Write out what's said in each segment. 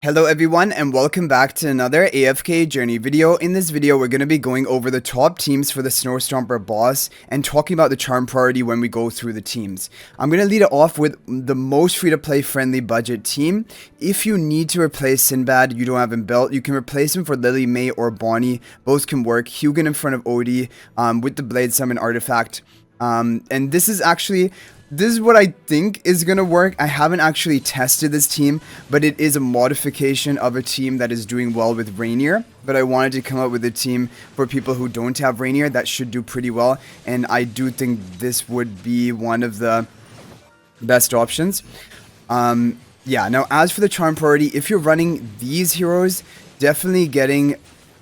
Hello everyone and welcome back to another AFK journey video. In this video we're going to be going over the top teams for the Stomper boss and talking about the charm priority when we go through the teams. I'm going to lead it off with the most free to play friendly budget team. If you need to replace Sinbad, you don't have him built, you can replace him for Lily, May or Bonnie. Both can work. Hugin in front of Odie with the Blade Summon artifact. And this is what I think is going to work. I haven't actually tested this team, but it is a modification of a team that is doing well with Reinier. But I wanted to come up with a team for people who don't have Reinier that should do pretty well. And I do think this would be one of the best options. Yeah, now as for the charm priority, if you're running these heroes, definitely getting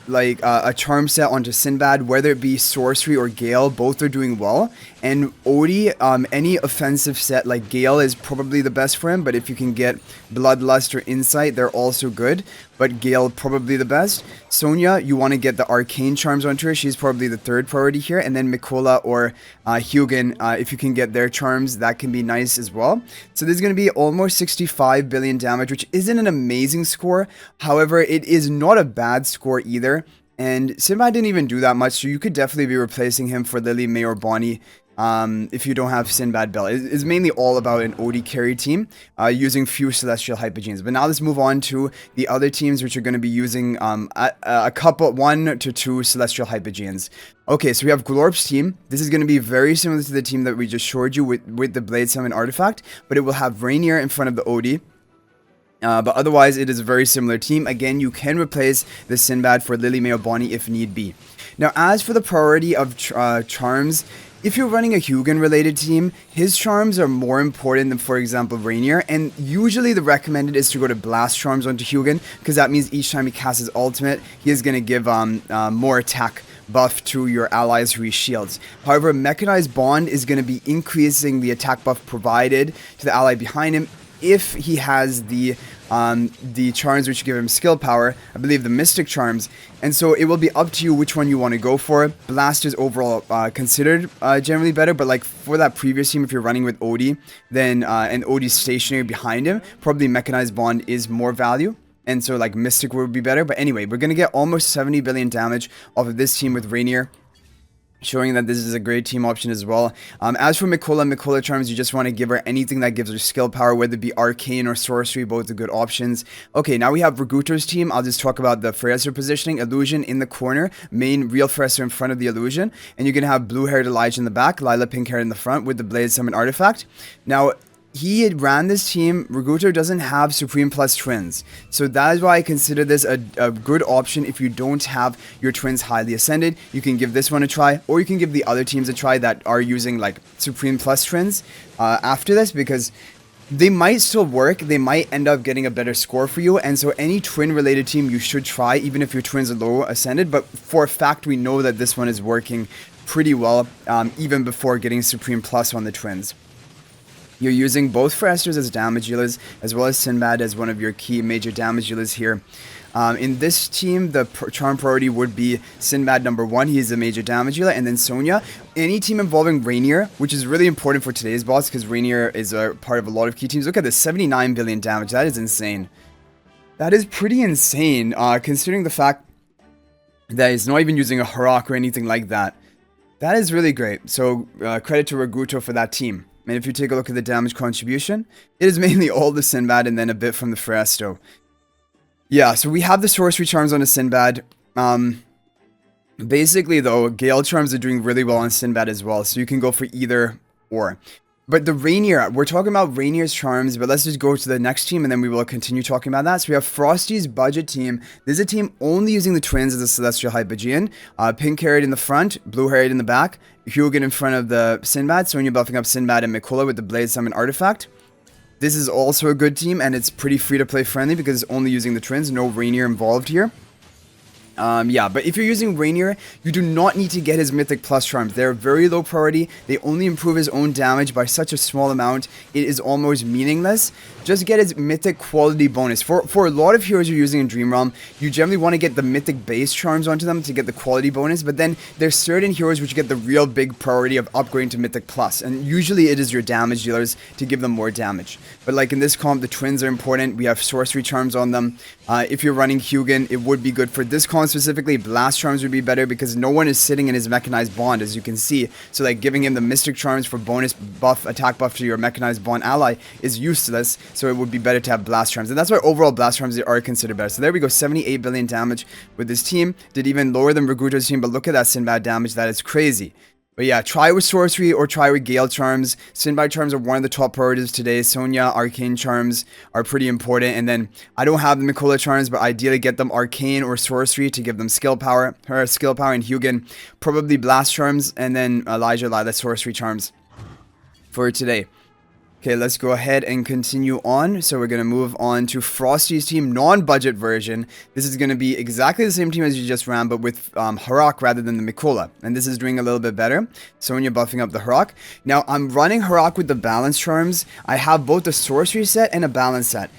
like a charm set onto Sinbad, whether it be Sorcery or Gale, both are doing well. And Odie, any offensive set like Gale is probably the best for him, but if you can get Bloodlust or Insight, they're also good, but Gale probably the best. Sonya, you want to get the Arcane charms onto her, she's probably the third priority here, and then Mikola or Hugin, if you can get their charms, that can be nice as well. So there's going to be almost 65 billion damage, which isn't an amazing score, however, it is not a bad score either. And Sinbad didn't even do that much, so you could definitely be replacing him for Lily, May, or Bonnie if you don't have Sinbad built. It's mainly all about an Odie carry team using few Celestial Hypogenes. But now let's move on to the other teams, which are going to be using a couple, 1 to 2 Celestial Hypogenes. Okay, so we have Glorp's team. This is going to be very similar to the team that we just showed you with the Blade Summon artifact, but it will have Reinier in front of the Odie. But otherwise, it is a very similar team. Again, you can replace the Sinbad for Lily, May, or Bonnie if need be. Now, as for the priority of charms, if you're running a Hugin-related team, his charms are more important than, for example, Reinier. And usually the recommended is to go to Blast Charms onto Hugin, because that means each time he casts his ultimate, he is going to give more attack buff to your allies who he shields. However, Mechanized Bond is going to be increasing the attack buff provided to the ally behind him if he has the charms which give him skill power, I believe the Mystic charms, and so it will be up to you which one you want to go for. Blast is overall considered generally better, but like for that previous team, if you're running with Odie, then and Odie's stationary behind him, probably Mechanized Bond is more value. And so like Mystic would be better. But anyway, we're going to get almost 70 billion damage off of this team with Reinier, showing that this is a great team option as well. As for Mikola charms, you just want to give her anything that gives her skill power, whether it be Arcane or Sorcery, both are good options. Okay, now we have Raguto's team. I'll just talk about the Fraser positioning. Illusion in the corner, main real Fraser in front of the Illusion, and you're going to have blue-haired Elijah in the back, Lila pink-haired in the front with the Blade Summon artifact. Now, he had ran this team. Raguto doesn't have Supreme Plus twins, so that is why I consider this a good option. If you don't have your twins highly ascended, you can give this one a try, or you can give the other teams a try that are using like Supreme Plus twins after this, because they might still work. They might end up getting a better score for you, and so any twin related team you should try, even if your twins are low ascended. But for a fact, we know that this one is working pretty well even before getting Supreme Plus on the twins. You're using both Fresters as damage dealers, as well as Sinbad as one of your key major damage dealers here. In this team, the charm priority would be Sinbad number 1. He is a major damage dealer, and then Sonya. Any team involving Reinier, which is really important for today's boss, because Reinier is a part of a lot of key teams. Look at this, 79 billion damage. That is insane. That is pretty insane, considering the fact that he's not even using a Harak or anything like that. That is really great. So, credit to Raguto for that team. And if you take a look at the damage contribution, it is mainly all the Sinbad and then a bit from the Fresto. Yeah, so we have the Sorcery charms on the Sinbad. Basically, though, Gale charms are doing really well on Sinbad as well, so you can go for either or. But the Reinier, we're talking about Reinier's charms, but let's just go to the next team and then we will continue talking about that. So we have Frosty's budget team. This is a team only using the twins as a Celestial Hypogean. Pink-haired in the front, blue-haired in the back. Hugin in front of the Sinbad. Sonya buffing up Sinbad and Mikola with the Blade Summon artifact. This is also a good team, and it's pretty free-to-play friendly because it's only using the twins. No Reinier involved here. Yeah, but if you're using Reinier, you do not need to get his Mythic Plus charms. They're very low priority. They only improve his own damage by such a small amount. It is almost meaningless. Just get his Mythic quality bonus. For a lot of heroes you're using in Dream Realm, you generally want to get the Mythic base charms onto them to get the quality bonus, but then there's certain heroes which get the real big priority of upgrading to Mythic Plus, and usually it is your damage dealers to give them more damage. But like in this comp, the twins are important. We have Sorcery charms on them. If you're running Hugin, it would be good. For this comp specifically, Blast charms would be better because no one is sitting in his mechanized bond, as you can see. So like giving him the Mystic charms for bonus buff, attack buff to your mechanized bond ally is useless. So it would be better to have Blast charms, and that's why overall Blast charms are considered better. So there we go, 78 billion damage with this team. Did even lower than Raguto's team, but look at that Sinbad damage. That is crazy. But yeah, try with Sorcery or try with Gale charms. Sinbad charms are one of the top priorities today. Sonya, Arcane charms are pretty important. And then I don't have the Mikola charms, but ideally get them Arcane or Sorcery to give them skill power. Her skill power in Hugin. Probably Blast charms and then Elijah Lila Sorcery charms for today. Okay, let's go ahead and continue on. So we're going to move on to Frosty's team, non-budget version. This is going to be exactly the same team as you just ran, but with Harak rather than the Mikola. And this is doing a little bit better. Sonya buffing up the Harak. Now, I'm running Harak with the balance charms. I have both a sorcery set and a balance set.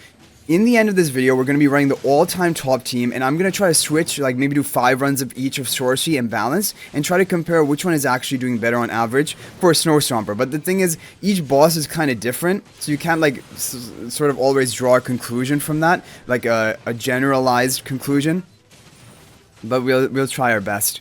In the end of this video, we're going to be running the all-time top team, and I'm going to try to switch, like maybe do 5 runs of each of Sorcery and Balance, and try to compare which one is actually doing better on average for a Snow Stomper. But the thing is, each boss is kind of different, so you can't like sort of always draw a conclusion from that, like a generalized conclusion. But we'll try our best.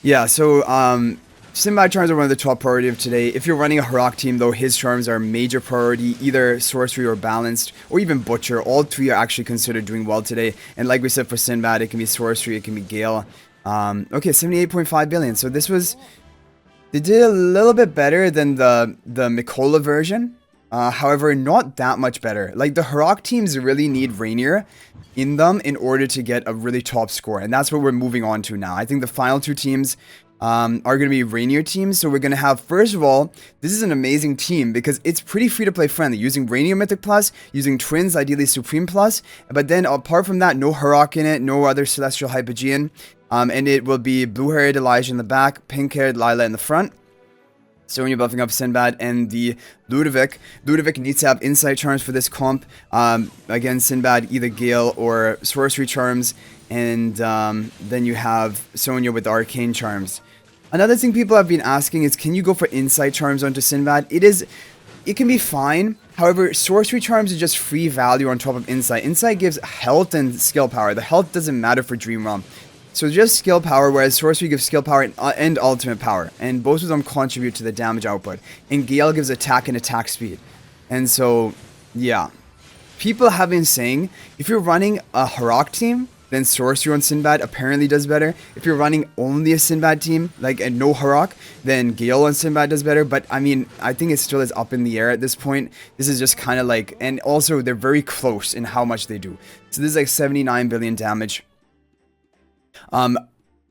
Yeah, so Sinbad charms are one of the top priority of today. If you're running a Harak team, though, his charms are major priority, either Sorcery or Balanced, or even Butcher. All 3 are actually considered doing well today. And like we said for Sinbad, it can be Sorcery, it can be Gale. Okay, 78.5 billion. So this was... They did a little bit better than the Mikola version. However, not that much better. Like, the Harak teams really need Reinier in them in order to get a really top score. And that's what we're moving on to now. I think the final 2 teams... are going to be Reinier teams. So we're going to have, first of all, this is an amazing team because it's pretty free-to-play friendly. Using Reinier Mythic Plus, using Twins, ideally Supreme Plus. But then apart from that, no Harak in it, no other Celestial Hypogean. And it will be blue-haired Elijah in the back, pink-haired Lila in the front. Sonya buffing up Sinbad and the Ludovic. Ludovic needs to have Insight charms for this comp. Again, Sinbad, either Gale or Sorcery charms. And then you have Sonya with the Arcane charms. Another thing people have been asking is, can you go for Insight charms onto Sinbad? It can be fine. However, Sorcery charms is just free value on top of Insight. Insight gives health and skill power. The health doesn't matter for Dream Realm. So just skill power, whereas Sorcery gives skill power and ultimate power. And both of them contribute to the damage output. And Gale gives attack and attack speed. And so, yeah. People have been saying, if you're running a Harak team, then Sorcery on Sinbad apparently does better. If you're running only a Sinbad team, like and no Harak, then Gale on Sinbad does better. But I mean, I think it still is up in the air at this point. This is just kind of like, and also they're very close in how much they do. So this is like 79 billion damage. And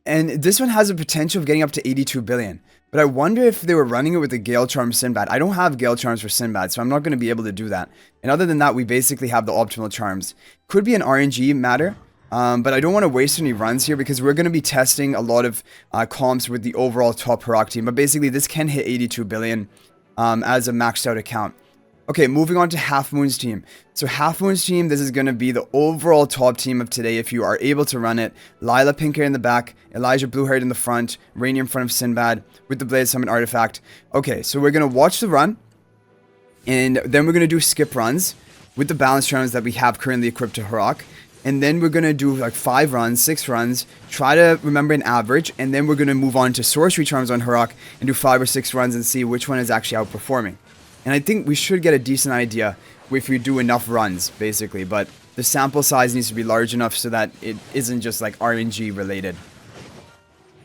this one has a potential of getting up to 82 billion. But I wonder if they were running it with the Gale Charm Sinbad. I don't have Gale Charms for Sinbad, so I'm not going to be able to do that. And other than that, we basically have the optimal charms. Could be an RNG matter. But I don't want to waste any runs here because we're going to be testing a lot of comps with the overall top Harak team. But basically, this can hit 82 billion as a maxed out account. Okay, moving on to Half Moon's team. So Half Moon's team, this is going to be the overall top team of today if you are able to run it. Lila pink hair in the back, Elijah blue haired in the front, Reinier in front of Sinbad with the Blade Summon artifact. Okay, so we're going to watch the run. And then we're going to do skip runs with the balance charms that we have currently equipped to Harak. And then we're going to do like 5 runs, 6 runs, try to remember an average, and then we're going to move on to Sorcery Charms on Harak and do 5 or 6 runs and see which one is actually outperforming. And I think we should get a decent idea if we do enough runs, basically, but the sample size needs to be large enough so that it isn't just like RNG related.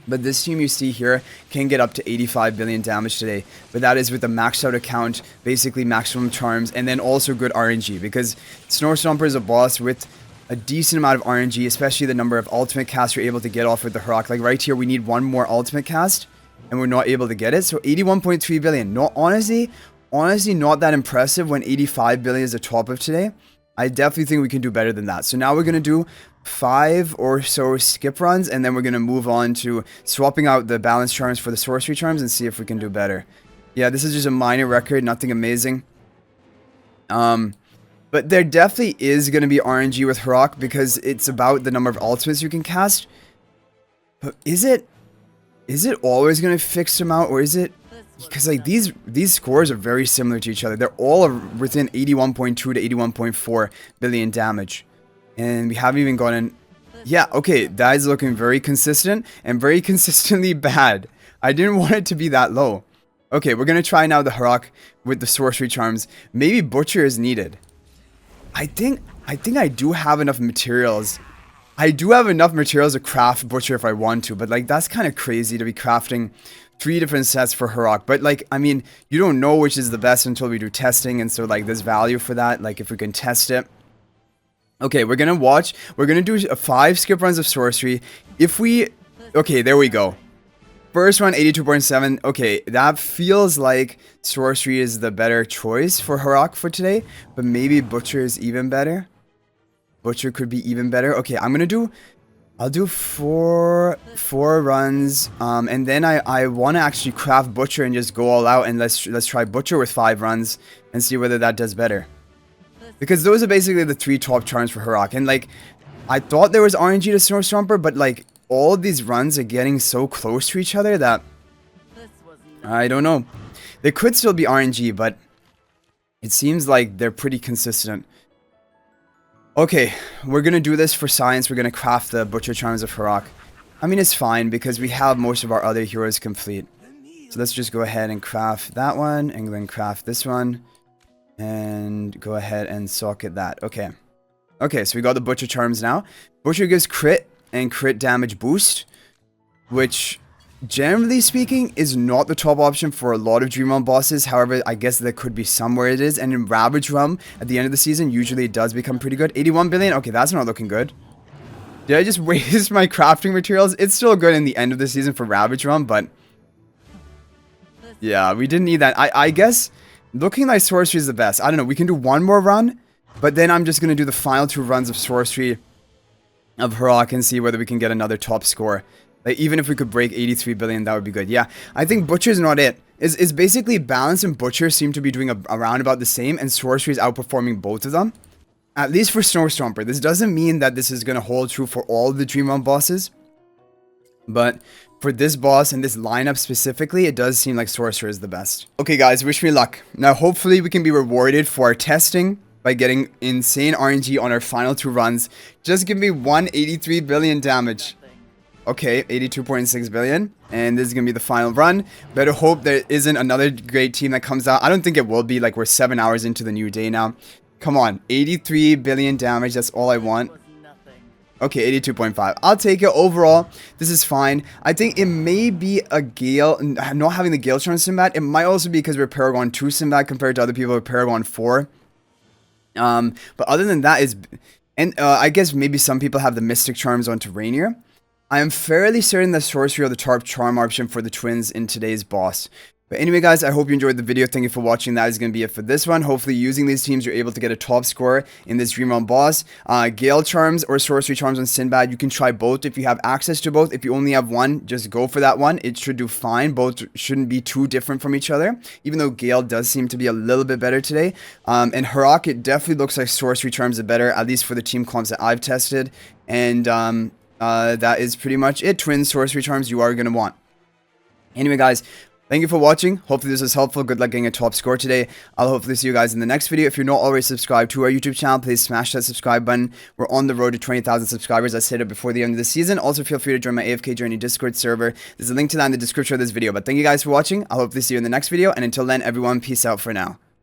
But this team you see here can get up to 85 billion damage today, but that is with a maxed out account, basically maximum charms, and then also good RNG, because Snow Stomper is a boss with a decent amount of RNG, especially the number of ultimate casts you're able to get off with the Harak. Like right here, we need 1 more ultimate cast, and we're not able to get it. So 81.3 billion. Honestly, not that impressive when 85 billion is the top of today. I definitely think we can do better than that. So now we're going to do 5 or so skip runs, and then we're going to move on to swapping out the balance charms for the sorcery charms and see if we can do better. Yeah, this is just a minor record, nothing amazing. But there definitely is going to be RNG with Harak because it's about the number of ultimates you can cast. But is it always going to fix them out, or is it... Because like these scores are very similar to each other. They're all within 81.2 to 81.4 billion damage. And we haven't even gotten... Yeah, okay, that is looking very consistent and very consistently bad. I didn't want it to be that low. Okay, we're going to try now the Harak with the sorcery charms. Maybe Butcher is needed. I think I do have enough materials. I do have enough materials to craft Butcher if I want to, but like that's kind of crazy to be crafting 3 different sets for Harak. But like, I mean, you don't know which is the best until we do testing, and so like there's value for that, like if we can test it. Okay, we're gonna watch. We're gonna do 5 skip runs of sorcery. If we... Okay, there we go. First one, 82.7. Okay, that feels like sorcery is the better choice for Harak for today, but maybe Butcher is even better. Butcher could be even better. Okay, I'll do 4 runs, and then I want to actually craft Butcher and just go all out, and let's try Butcher with 5 runs and see whether that does better. Because those are basically the 3 top charms for Harak, and like I thought there was RNG to Stomper, but like all of these runs are getting so close to each other that I don't know. There could still be RNG, but it seems like they're pretty consistent. Okay, we're gonna do this for science. We're gonna craft the Butcher charms of Harak. I mean, it's fine because we have most of our other heroes complete. So let's just go ahead and craft that one, and then craft this one, and go ahead and socket that. Okay. Okay, so we got the Butcher charms now. Butcher gives crit and crit damage boost, which generally speaking is not the top option for a lot of Dream Realm bosses. However, I guess there could be somewhere it is, and in Ravage Realm at the end of the season usually it does become pretty good. 81 billion. Okay, that's not looking good. Did I just waste my crafting materials? It's still good in the end of the season for Ravage Realm, but yeah, we didn't need that. I guess looking like sorcery is the best. I don't know, we can do 1 more run, but then I'm just gonna do the final 2 runs of sorcery of Harak and see whether we can get another top score. Like, even if we could break 83 billion, that would be good. Yeah, I think Butcher's not it. It's basically Balance and Butcher seem to be doing around about the same, and Sorcery is outperforming both of them. At least for Stomper. This doesn't mean that this is going to hold true for all the Dream Realm bosses. But for this boss and this lineup specifically, it does seem like Sorcerer is the best. Okay guys, wish me luck. Now hopefully we can be rewarded for our testing by getting insane RNG on our final 2 runs. Just give me 183 billion damage. Okay, 82.6 billion. And this is going to be the final run. Better hope there isn't another great team that comes out. I don't think it will be. Like, we're 7 hours into the new day now. Come on, 83 billion damage. That's all I want. Okay, 82.5. I'll take it. Overall, this is fine. I think it may be a Gale. Not having the Gale Charm Sinbad. It might also be because we're Paragon 2 Sinbad compared to other people with Paragon 4. But other than that is... And I guess maybe some people have the Mystic Charms onto Reinier. I am fairly certain that Sorcery are the top charm option for the twins in today's boss. But anyway guys, I hope you enjoyed the video. Thank you for watching. That is going to be it for this one. Hopefully using these teams you're able to get a top score in this Dream Realm boss. Gale Charms or Sorcery Charms on Sinbad, you can try both if you have access to both. If you only have one, just go for that one. It should do fine. Both shouldn't be too different from each other, even though Gale does seem to be a little bit better today. And Harak, it definitely looks like Sorcery Charms are better, at least for the team comps that I've tested. And that is pretty much it. Twin Sorcery Charms you are going to want. Anyway guys, thank you for watching. Hopefully this was helpful. Good luck getting a top score today. I'll hopefully see you guys in the next video. If you're not already subscribed to our YouTube channel, please smash that subscribe button. We're on the road to 20,000 subscribers. I said it before the end of the season. Also feel free to join my AFK Journey Discord server. There's a link to that in the description of this video. But thank you guys for watching. I'll hopefully see you in the next video. And until then, everyone, peace out for now.